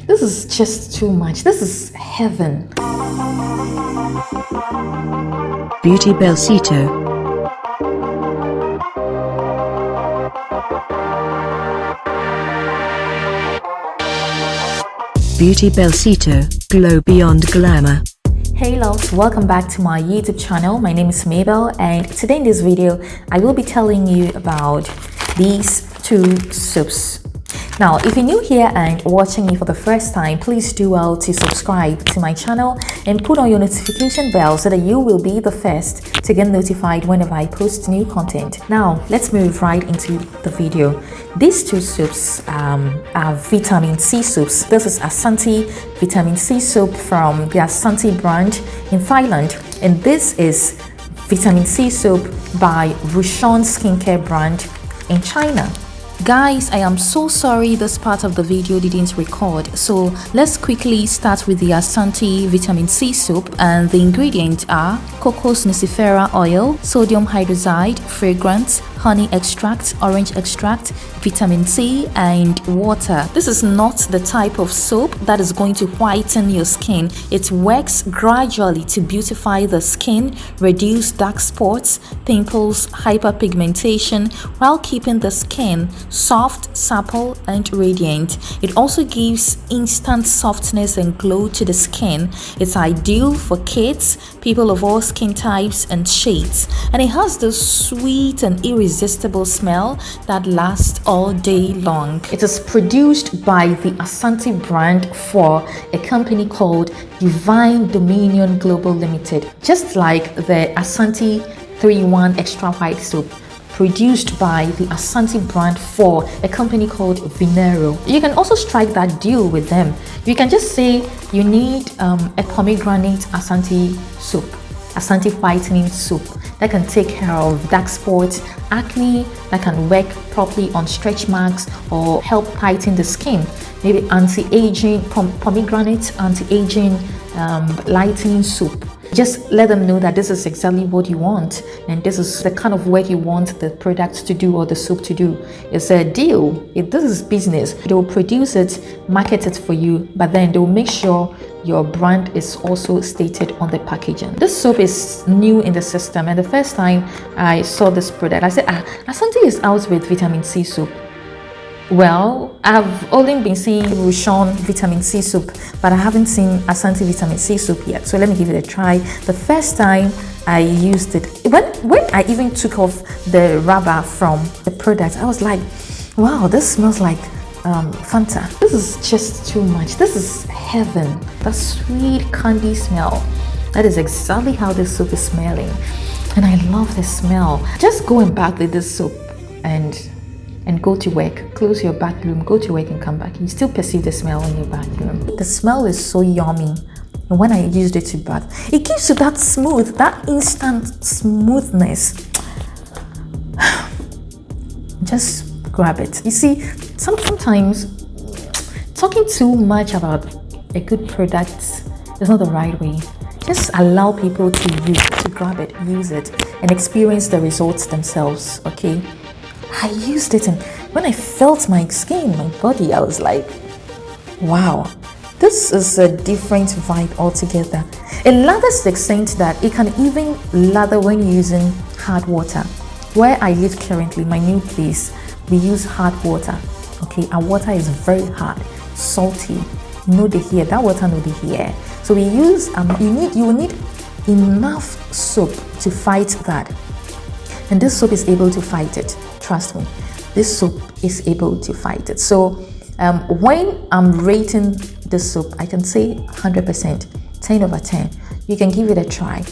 This is just too much. This is heaven. Beauty Bellcito. Beauty Bellcito, glow beyond glamour. Hey loves, welcome back to my YouTube channel. My name is Mabel, and today in this video I will be telling you about these two soaps. Now, if you're new here and watching me for the first time, please do well to subscribe to my channel and put on your notification bell so that you will be the first to get notified whenever I post new content. Now, let's move right into the video. These two soaps are Vitamin C soaps. This is Asantee Vitamin C soap from the Asantee brand in Thailand, and this is Vitamin C soap by Roushun skincare brand in China. Guys, I am so sorry this part of the video didn't record, so let's quickly start with the Asantee Vitamin C soap, and the ingredients are Cocos nucifera oil, sodium hydroxide, fragrance, honey extract, orange extract, vitamin C, and water. This is not the type of soap that is going to whiten your skin. It works gradually to beautify the skin, reduce dark spots, pimples, hyperpigmentation, while keeping the skin soft, supple, and radiant. It also gives instant softness and glow to the skin. It's ideal for kids, people of all skin types and shades, and it has this sweet and irresistible smell that lasts all day long. It is produced by the Asantee brand for a company called Divine Dominion Global Limited, just like the Asantee 3-in-1 Extra White Soap, produced by the Asantee brand for a company called Venero. You can also strike that deal with them. You can just say you need a pomegranate Asantee soap, Asantee whitening soap that can take care of dark spots, acne, that can work properly on stretch marks or help tighten the skin. Maybe anti-aging, pomegranate anti-aging lightening soap. Just let them know that this is exactly what you want, and this is the kind of work you want the product to do or the soap to do. It's a deal. This is business. They will produce it, market it for you, but then they will make sure your brand is also stated on the packaging. This soap is new in the system, and the first time I saw this product, I said, Asantee is out with Vitamin C soap. Well, I've only been seeing Roushun Vitamin C soap, but I haven't seen Asantee Vitamin C soap yet. So let me give it a try. The first time I used it, when I even took off the rubber from the product, I was like, wow, this smells like Fanta. This is just too much. This is heaven. That sweet candy smell. That is exactly how this soap is smelling. And I love the smell. Just go and bath with this soap and go to work. Close your bathroom, go to work and come back. You still perceive the smell in your bathroom. The smell is so yummy. And when I used it to bath, it gives you that smooth, that instant smoothness. Just grab it. You see, sometimes talking too much about a good product is not the right way. Just allow people to grab it, use it, and experience the results themselves, okay? I used it, and when I felt my skin, my body, I was like, wow, this is a different vibe altogether. It lathers to the extent that it can even lather when using hard water. Where I live currently, my new place, we use hard water, okay? Our water is very hard, salty. No the here, that water no the here. So we use, you will need enough soap to fight that. And this soap is able to fight it. Trust me, this soap is able to fight it. So when I'm rating this soap, I can say 100%, 10 over 10. You can give it a try.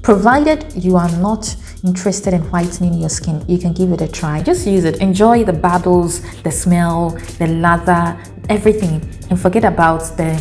Provided you are not interested in whitening your skin, you can give it a try. Just use it. Enjoy the bubbles, the smell, the lather, everything. And forget about the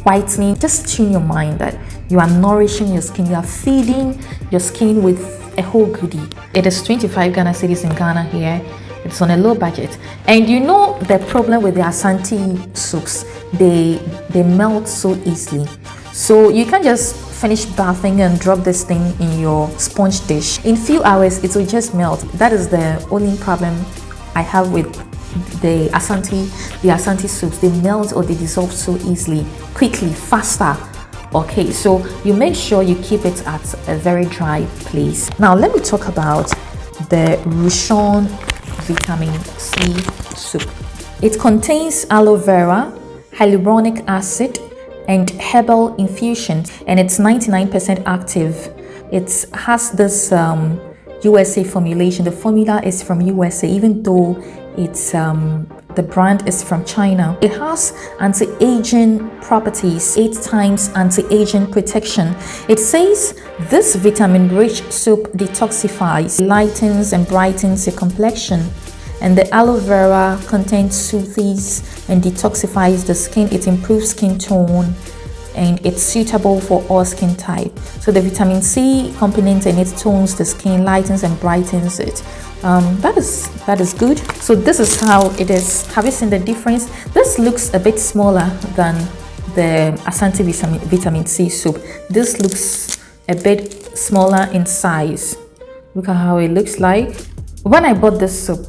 whitening. Just tune your mind that you are nourishing your skin. You are feeding your skin with a whole goodie. It is 25 Ghana cedis in Ghana here. It's on a low budget. And you know the problem with the Asantee soaps, they melt so easily. So you can't just finish bathing and drop this thing in your sponge dish. In few hours, it will just melt. That is the only problem I have with the Asantee soaps, they melt or they dissolve so easily, quickly, faster. Okay, so you make sure you keep it at a very dry place. Now let me talk about the Roushun Vitamin C soap. It contains aloe vera, hyaluronic acid, and herbal infusion, and it's 99% active. It has this USA formulation. The formula is from USA, even though it's the brand is from China. It has anti-aging properties, 8 times anti-aging protection. It says this vitamin-rich soap detoxifies, lightens and brightens your complexion. And the aloe vera content soothes and detoxifies the skin. It improves skin tone, and it's suitable for all skin type. So the vitamin C component in it tones the skin, lightens and brightens it. That is good. So this is how it is. Have you seen the difference? This looks a bit smaller than the Asantee Vitamin C soap. This looks a bit smaller in size. Look at how it looks like. When I bought this soap,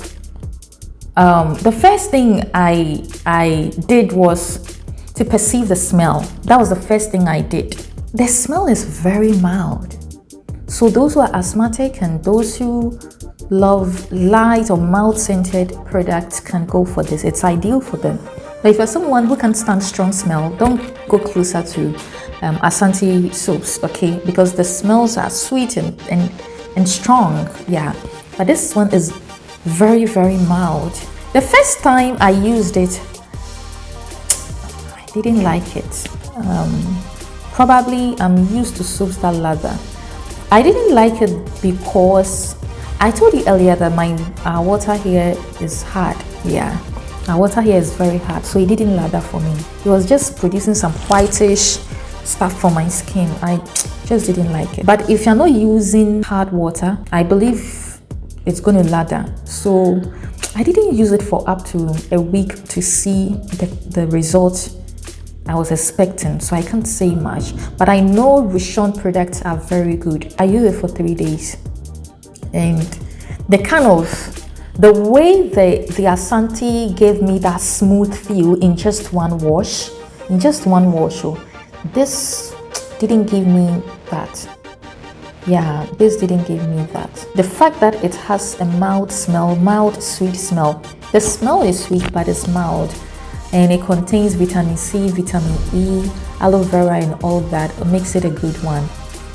the first thing I did was to perceive the smell. That was the first thing I did. The smell is very mild. So those who are asthmatic and those who love light or mild scented products can go for this. It's ideal for them. But if you're someone who can't stand strong smell, don't go closer to Asantee soaps, okay? Because the smells are sweet and strong, yeah. But this one is very, very mild. The first time I used it, I didn't like it. Probably I'm used to soaps that lather. I didn't like it because I told you earlier that our water here is hard. Yeah, our water here is very hard, so it didn't lather for me. It was just producing some whitish stuff for my skin. I just didn't like it. But if you're not using hard water, I believe it's going to lather. So I didn't use it for up to a week to see the result I was expecting, so I can't say much. But I know Roushun products are very good. I used it for 3 days, and the way the Asantee gave me that smooth feel in just one wash. Oh, this didn't give me that. Yeah, this didn't give me that. The fact that it has a mild sweet smell. The smell is sweet, but it's mild. And it contains vitamin C, vitamin E, aloe vera, and all that makes it a good one.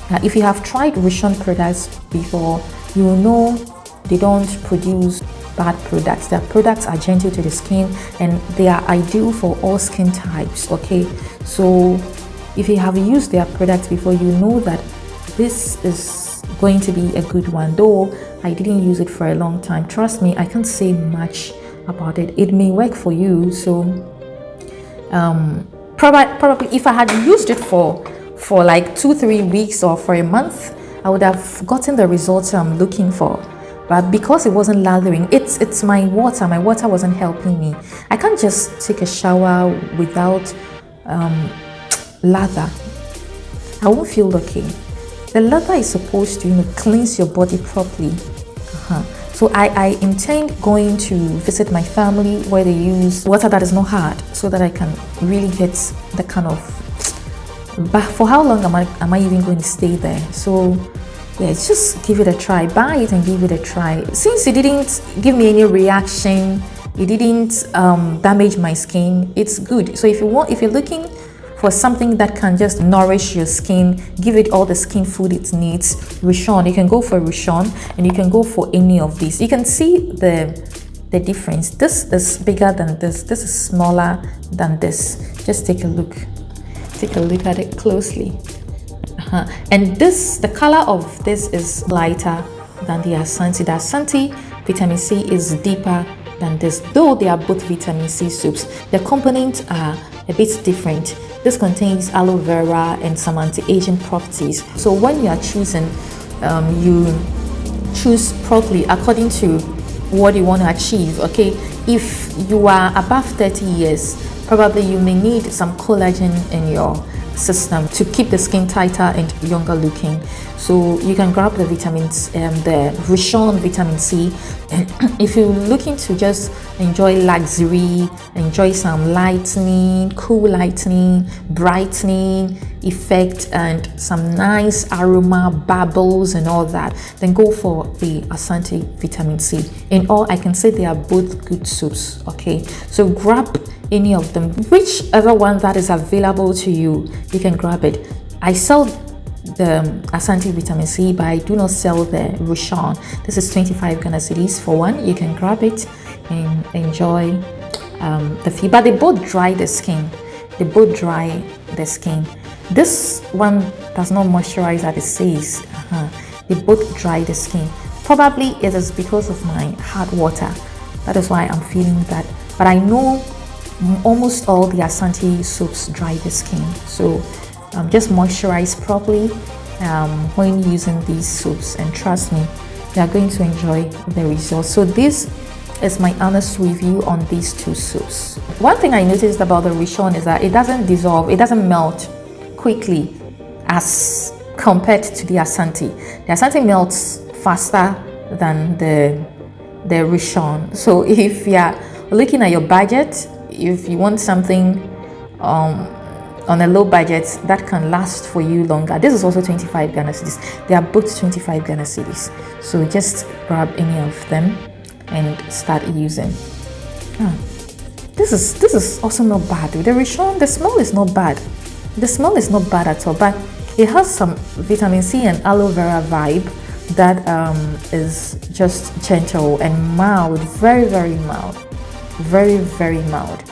Now, if you have tried Roushun products before, you will know they don't produce bad products. Their products are gentle to the skin and they are ideal for all skin types, okay? So if you have used their products before, you know that this is going to be a good one. Though I didn't use it for a long time, trust me, I can't say much about it. It may work for you. So probably if I had used it for like 2-3 weeks or for a month, I would have gotten the results I'm looking for. But because it wasn't lathering, it's my water wasn't helping me. I can't just take a shower without lather. I won't feel okay. The lather is supposed to cleanse your body properly. So I intend going to visit my family where they use water that is not hard, so that I can really get the kind of. But for how long am I even going to stay there? So yeah, just give it a try. Buy it and give it a try. Since it didn't give me any reaction, it didn't damage my skin, it's good. So if you're looking for something that can just nourish your skin, give it all the skin food it needs, Roushun, you can go for Roushun, and you can go for any of these. You can see the difference. This is bigger than this. This is smaller than this. Just take a look. Take a look at it closely. And the color of this is lighter than the Asantee. The Asantee Vitamin C is deeper than this, though they are both vitamin C soaps. The components are a bit different. This contains aloe vera and some anti-aging properties. So when you are choosing, you choose properly according to what you want to achieve, okay? If you are above 30 years, probably you may need some collagen in your system to keep the skin tighter and younger looking. So you can grab the vitamins, the Roushun vitamin C. If you're looking to just enjoy luxury, enjoy some lightening, cool lightening, brightening effect, and some nice aroma, bubbles and all that, then go for the Asantee Vitamin C. In all, I can say they are both good soaps. Okay, so grab any of them, whichever one that is available to you, you can grab it. I sell the Asantee Vitamin C, but I do not sell the Roushun. This is 25 Ghana cedis for one. You can grab it and enjoy the feel, but they both dry the skin. They both dry the skin. This one does not moisturize as it says. They both dry the skin. Probably it is because of my hard water. That is why I'm feeling that. But I know almost all the Asantee soaps dry the skin. So just moisturize properly when using these soaps, and trust me, you are going to enjoy the results. So this is my honest review on these two soaps. One thing I noticed about the Roushun is that it doesn't dissolve, it doesn't melt quickly as compared to the Asantee. The Asantee melts faster than the Roushun. So if you are looking at your budget, if you want something on a low budget that can last for you longer, this is also 25 Ghana cedis. They are both 25 Ghana cedis. So just grab any of them and start using. This is also not bad. The Roushun, the smell is not bad. The smell is not bad at all, but it has some vitamin C and aloe vera vibe that is just gentle and mild, very mild, very mild.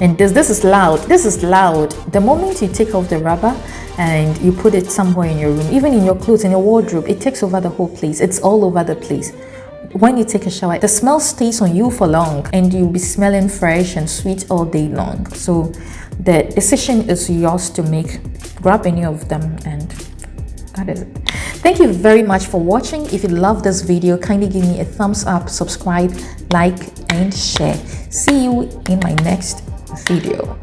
And this is loud. This is loud. The moment you take off the rubber and you put it somewhere in your room, even in your clothes, in your wardrobe, it takes over the whole place. It's all over the place. When you take a shower, the smell stays on you for long and you'll be smelling fresh and sweet all day long. So the decision is yours to make. Grab any of them, and that is it. Thank you very much for watching. If you love this video, kindly give me a thumbs up, subscribe, like and share. See you in my next video.